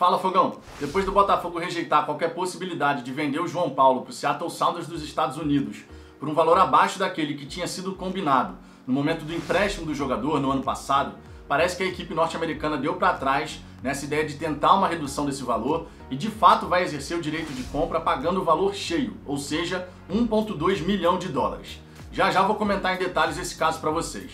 Fala, Fogão! Depois do Botafogo rejeitar qualquer possibilidade de vender o João Paulo para o Seattle Sounders dos Estados Unidos por um valor abaixo daquele que tinha sido combinado no momento do empréstimo do jogador no ano passado, parece que a equipe norte-americana deu para trás nessa ideia de tentar uma redução desse valor e de fato vai exercer o direito de compra pagando o valor cheio, ou seja, 1,2 milhão de dólares. Já vou comentar em detalhes esse caso para vocês.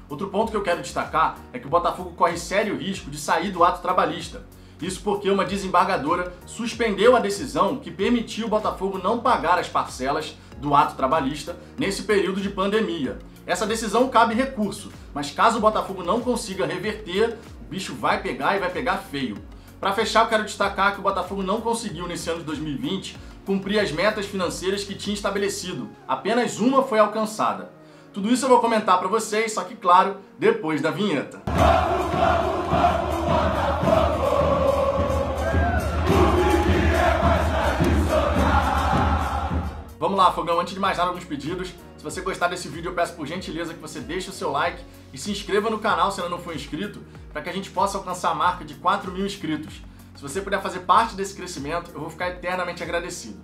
Outro ponto que eu quero destacar é que o Botafogo corre sério risco de sair do ato trabalhista. Isso porque uma desembargadora suspendeu a decisão que permitiu o Botafogo não pagar as parcelas do ato trabalhista nesse período de pandemia. Essa decisão cabe recurso, mas caso o Botafogo não consiga reverter, o bicho vai pegar e vai pegar feio. Para fechar, eu quero destacar que o Botafogo não conseguiu nesse ano de 2020 cumprir as metas financeiras que tinha estabelecido. Apenas uma foi alcançada. Tudo isso eu vou comentar para vocês, só que claro, depois da vinheta. Vamos lá, Fogão, antes de mais nada, alguns pedidos. Se você gostar desse vídeo, eu peço por gentileza que você deixe o seu like e se inscreva no canal se ainda não for inscrito, para que a gente possa alcançar a marca de 4.000 inscritos. Se você puder fazer parte desse crescimento, eu vou ficar eternamente agradecido.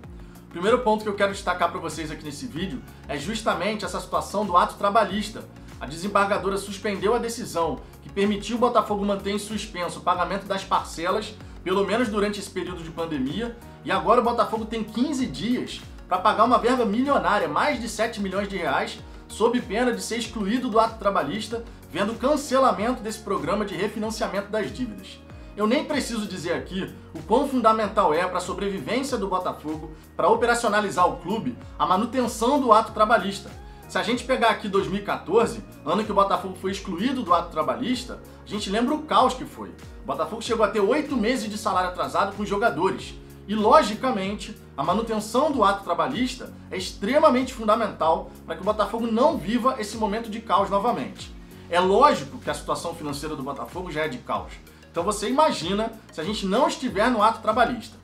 O primeiro ponto que eu quero destacar para vocês aqui nesse vídeo é justamente essa situação do ato trabalhista. A desembargadora suspendeu a decisão que permitiu o Botafogo manter em suspenso o pagamento das parcelas, pelo menos durante esse período de pandemia, e agora o Botafogo tem 15 dias para pagar uma verba milionária, mais de 7 milhões de reais, sob pena de ser excluído do ato trabalhista, vendo o cancelamento desse programa de refinanciamento das dívidas. Eu nem preciso dizer aqui o quão fundamental é para a sobrevivência do Botafogo, para operacionalizar o clube, a manutenção do ato trabalhista. Se a gente pegar aqui 2014, ano que o Botafogo foi excluído do ato trabalhista, a gente lembra o caos que foi. O Botafogo chegou a ter 8 meses de salário atrasado com os jogadores. E, logicamente, a manutenção do ato trabalhista é extremamente fundamental para que o Botafogo não viva esse momento de caos novamente. É lógico que a situação financeira do Botafogo já é de caos. Então você imagina se a gente não estiver no ato trabalhista.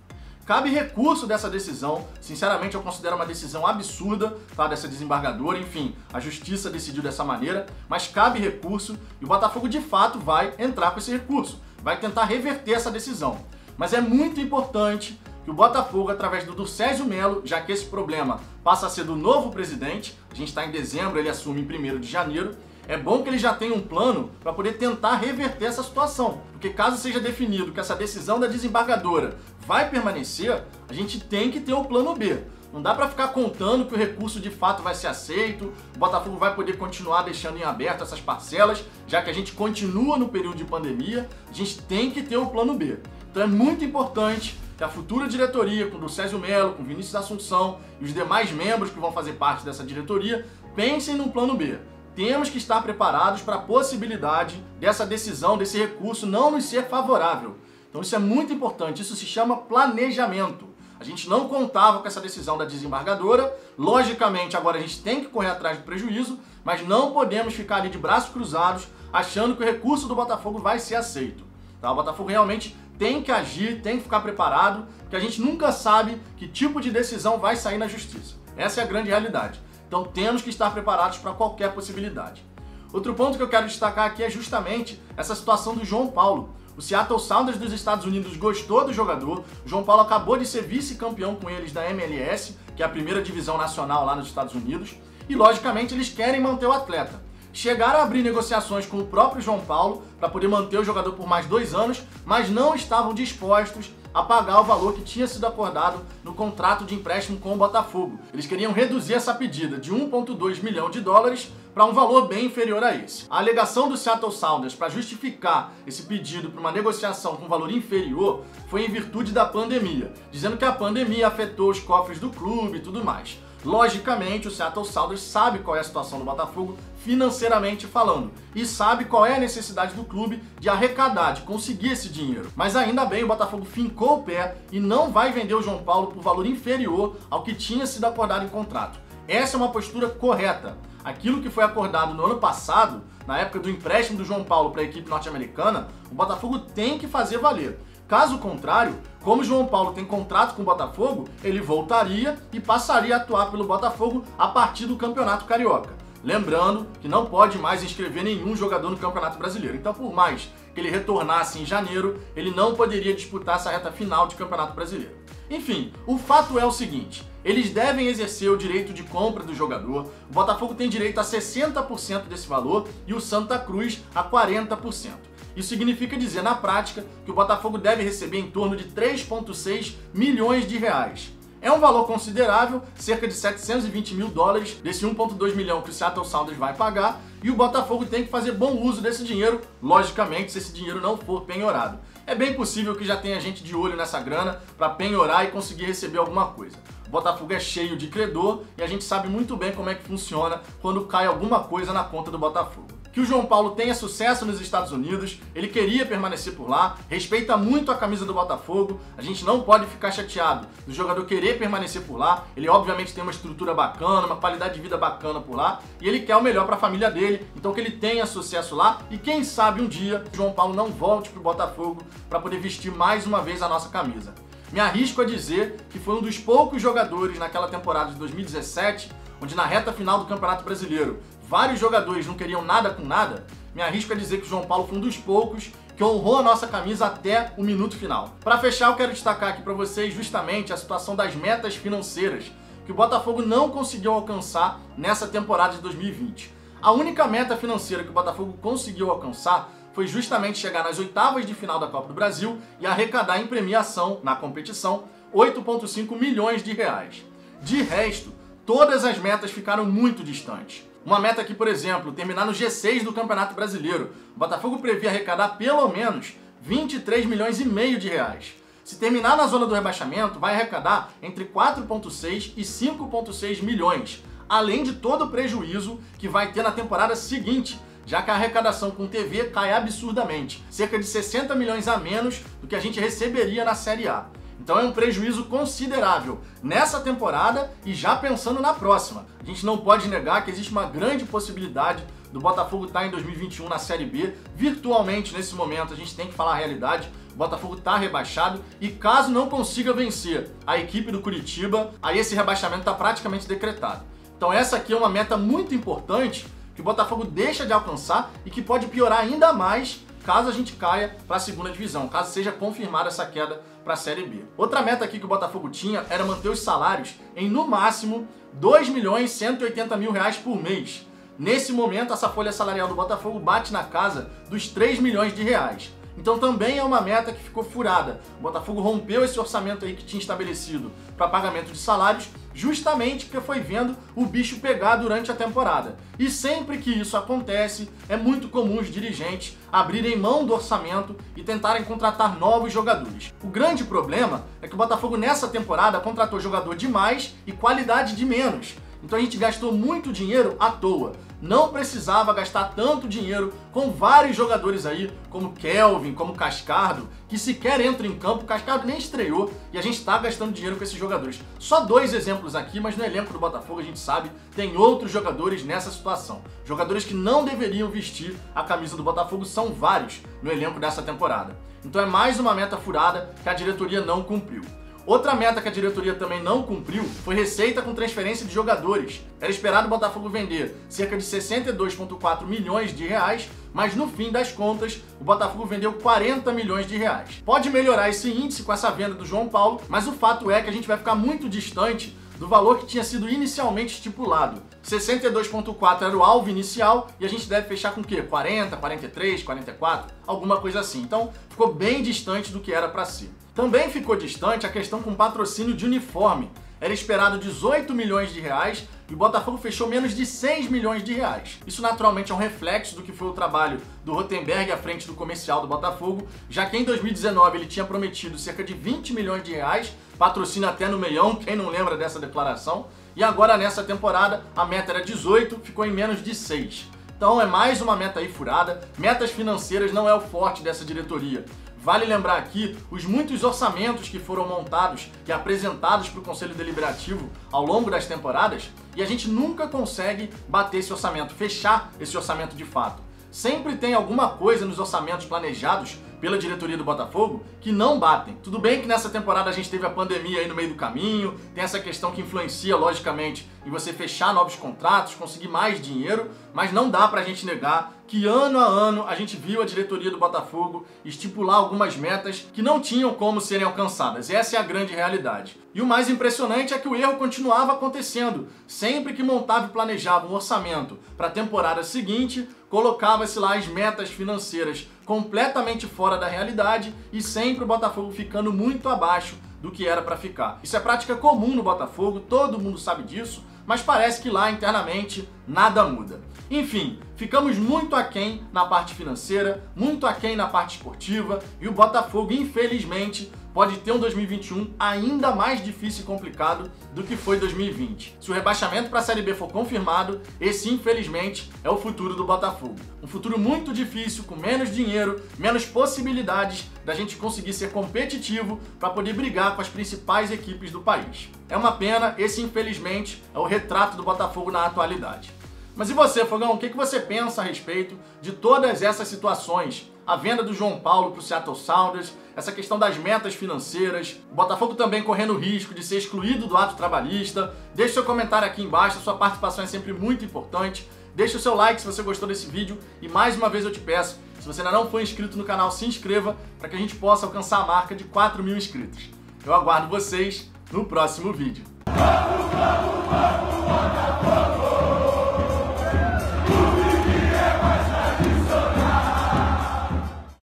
Cabe recurso dessa decisão, sinceramente eu considero uma decisão absurda, tá, dessa desembargadora, enfim, a justiça decidiu dessa maneira, mas cabe recurso e o Botafogo de fato vai entrar com esse recurso, vai tentar reverter essa decisão. Mas é muito importante que o Botafogo, através do Durcésio Melo, já que esse problema passa a ser do novo presidente, a gente está em dezembro, ele assume em 1º de janeiro, é bom que ele já tenha um plano para poder tentar reverter essa situação. Porque caso seja definido que essa decisão da desembargadora vai permanecer, a gente tem que ter o plano B. Não dá para ficar contando que o recurso de fato vai ser aceito, o Botafogo vai poder continuar deixando em aberto essas parcelas, já que a gente continua no período de pandemia, a gente tem que ter o plano B. Então é muito importante que a futura diretoria, com o Durcésio Melo, com o Vinícius Assunção e os demais membros que vão fazer parte dessa diretoria, pensem no plano B. Temos que estar preparados para a possibilidade dessa decisão, desse recurso não nos ser favorável. Então isso é muito importante, isso se chama planejamento. A gente não contava com essa decisão da desembargadora, logicamente agora a gente tem que correr atrás do prejuízo, mas não podemos ficar ali de braços cruzados achando que o recurso do Botafogo vai ser aceito. Tá? O Botafogo realmente tem que agir, tem que ficar preparado, porque a gente nunca sabe que tipo de decisão vai sair na justiça. Essa é a grande realidade. Então temos que estar preparados para qualquer possibilidade. Outro ponto que eu quero destacar aqui é justamente essa situação do João Paulo. O Seattle Sounders dos Estados Unidos gostou do jogador, o João Paulo acabou de ser vice-campeão com eles da MLS, que é a primeira divisão nacional lá nos Estados Unidos, e logicamente eles querem manter o atleta. Chegaram a abrir negociações com o próprio João Paulo para poder manter o jogador por mais 2 anos, mas não estavam dispostos a pagar o valor que tinha sido acordado no contrato de empréstimo com o Botafogo. Eles queriam reduzir essa pedida de 1,2 milhão de dólares para um valor bem inferior a esse. A alegação do Seattle Sounders para justificar esse pedido para uma negociação com valor inferior foi em virtude da pandemia, dizendo que a pandemia afetou os cofres do clube e tudo mais. Logicamente, o Seattle Sounders sabe qual é a situação do Botafogo financeiramente falando e sabe qual é a necessidade do clube de arrecadar, de conseguir esse dinheiro. Mas ainda bem, o Botafogo fincou o pé e não vai vender o João Paulo por valor inferior ao que tinha sido acordado em contrato. Essa é uma postura correta. Aquilo que foi acordado no ano passado, na época do empréstimo do João Paulo para a equipe norte-americana, o Botafogo tem que fazer valer. Caso contrário, como o João Paulo tem contrato com o Botafogo, ele voltaria e passaria a atuar pelo Botafogo a partir do Campeonato Carioca. Lembrando que não pode mais inscrever nenhum jogador no Campeonato Brasileiro. Então, por mais que ele retornasse em janeiro, ele não poderia disputar essa reta final de Campeonato Brasileiro. Enfim, o fato é o seguinte: eles devem exercer o direito de compra do jogador, o Botafogo tem direito a 60% desse valor e o Santa Cruz a 40%. Isso significa dizer, na prática, que o Botafogo deve receber em torno de 3,6 milhões de reais. É um valor considerável, cerca de 720 mil dólares desse 1,2 milhão que o Seattle Sounders vai pagar, e o Botafogo tem que fazer bom uso desse dinheiro, logicamente, se esse dinheiro não for penhorado. É bem possível que já tenha gente de olho nessa grana para penhorar e conseguir receber alguma coisa. O Botafogo é cheio de credor e a gente sabe muito bem como é que funciona quando cai alguma coisa na conta do Botafogo. Que o João Paulo tenha sucesso nos Estados Unidos, ele queria permanecer por lá, respeita muito a camisa do Botafogo, a gente não pode ficar chateado do jogador querer permanecer por lá, ele obviamente tem uma estrutura bacana, uma qualidade de vida bacana por lá, e ele quer o melhor para a família dele, então que ele tenha sucesso lá, e quem sabe um dia o João Paulo não volte para o Botafogo para poder vestir mais uma vez a nossa camisa. Me arrisco a dizer que foi um dos poucos jogadores naquela temporada de 2017, onde na reta final do Campeonato Brasileiro vários jogadores não queriam nada com nada, me arrisco a dizer que o João Paulo foi um dos poucos que honrou a nossa camisa até o minuto final. Para fechar, eu quero destacar aqui para vocês justamente a situação das metas financeiras que o Botafogo não conseguiu alcançar nessa temporada de 2020. A única meta financeira que o Botafogo conseguiu alcançar foi justamente chegar nas oitavas de final da Copa do Brasil e arrecadar em premiação, na competição, 8,5 milhões de reais. De resto, todas as metas ficaram muito distantes. Uma meta que, por exemplo, terminar no G6 do Campeonato Brasileiro, o Botafogo previa arrecadar pelo menos 23 milhões e meio de reais. Se terminar na zona do rebaixamento, vai arrecadar entre 4,6 e 5,6 milhões, além de todo o prejuízo que vai ter na temporada seguinte, já que a arrecadação com TV cai absurdamente, cerca de 60 milhões a menos do que a gente receberia na Série A. Então é um prejuízo considerável nessa temporada e já pensando na próxima. A gente não pode negar que existe uma grande possibilidade do Botafogo estar em 2021 na Série B. Virtualmente, nesse momento, a gente tem que falar a realidade. O Botafogo está rebaixado e caso não consiga vencer a equipe do Curitiba, aí esse rebaixamento está praticamente decretado. Então essa aqui é uma meta muito importante que o Botafogo deixa de alcançar e que pode piorar ainda mais caso a gente caia para a segunda divisão, caso seja confirmada essa queda para a Série B. Outra meta aqui que o Botafogo tinha era manter os salários em, no máximo, R$2.180.000 por mês. Nesse momento, essa folha salarial do Botafogo bate na casa dos 3 milhões de reais. Então também é uma meta que ficou furada. O Botafogo rompeu esse orçamento aí que tinha estabelecido para pagamento de salários, justamente porque foi vendo o bicho pegar durante a temporada. E sempre que isso acontece, é muito comum os dirigentes abrirem mão do orçamento e tentarem contratar novos jogadores. O grande problema é que o Botafogo nessa temporada contratou jogador de mais e qualidade de menos. Então a gente gastou muito dinheiro à toa. Não precisava gastar tanto dinheiro com vários jogadores aí, como Kelvin, como Cascardo, que sequer entram em campo. O Cascardo nem estreou e a gente está gastando dinheiro com esses jogadores. Só 2 exemplos aqui, mas no elenco do Botafogo a gente sabe, tem outros jogadores nessa situação. Jogadores que não deveriam vestir a camisa do Botafogo, são vários no elenco dessa temporada. Então é mais uma meta furada que a diretoria não cumpriu. Outra meta que a diretoria também não cumpriu foi receita com transferência de jogadores. Era esperado o Botafogo vender cerca de 62,4 milhões de reais, mas no fim das contas, o Botafogo vendeu 40 milhões de reais. Pode melhorar esse índice com essa venda do João Paulo, mas o fato é que a gente vai ficar muito distante do valor que tinha sido inicialmente estipulado. 62,4 era o alvo inicial e a gente deve fechar com o quê? 40, 43, 44? Alguma coisa assim. Então ficou bem distante do que era para ser. Também ficou distante a questão com patrocínio de uniforme. Era esperado 18 milhões de reais e o Botafogo fechou menos de 6 milhões de reais. Isso naturalmente é um reflexo do que foi o trabalho do Rotenberg à frente do comercial do Botafogo, já que em 2019 ele tinha prometido cerca de 20 milhões de reais, patrocínio até no meião, quem não lembra dessa declaração, e agora nessa temporada a meta era 18, ficou em menos de 6. Então é mais uma meta aí furada. Metas financeiras não é o forte dessa diretoria. Vale lembrar aqui os muitos orçamentos que foram montados e apresentados para o Conselho Deliberativo ao longo das temporadas e a gente nunca consegue bater esse orçamento, fechar esse orçamento de fato. Sempre tem alguma coisa nos orçamentos planejados pela diretoria do Botafogo que não batem. Tudo bem que nessa temporada a gente teve a pandemia aí no meio do caminho, tem essa questão que influencia, logicamente, em você fechar novos contratos, conseguir mais dinheiro, mas não dá pra gente negar que ano a ano a gente viu a diretoria do Botafogo estipular algumas metas que não tinham como serem alcançadas. Essa é a grande realidade. E o mais impressionante é que o erro continuava acontecendo. Sempre que montava e planejava um orçamento para a temporada seguinte, colocava-se lá as metas financeiras completamente fora da realidade e sempre o Botafogo ficando muito abaixo do que era para ficar. Isso é prática comum no Botafogo, todo mundo sabe disso, mas parece que lá internamente nada muda. Enfim, ficamos muito aquém na parte financeira, muito aquém na parte esportiva e o Botafogo, infelizmente, pode ter um 2021 ainda mais difícil e complicado do que foi 2020. Se o rebaixamento para a Série B for confirmado, esse, infelizmente, é o futuro do Botafogo. Um futuro muito difícil, com menos dinheiro, menos possibilidades da gente conseguir ser competitivo para poder brigar com as principais equipes do país. É uma pena, esse, infelizmente, é o retrato do Botafogo na atualidade. Mas e você, Fogão? O que você pensa a respeito de todas essas situações? A venda do João Paulo para o Seattle Sounders, essa questão das metas financeiras, o Botafogo também correndo o risco de ser excluído do ato trabalhista. Deixe seu comentário aqui embaixo, a sua participação é sempre muito importante. Deixe o seu like se você gostou desse vídeo e mais uma vez eu te peço, se você ainda não for inscrito no canal, se inscreva para que a gente possa alcançar a marca de 4.000 inscritos. Eu aguardo vocês no próximo vídeo.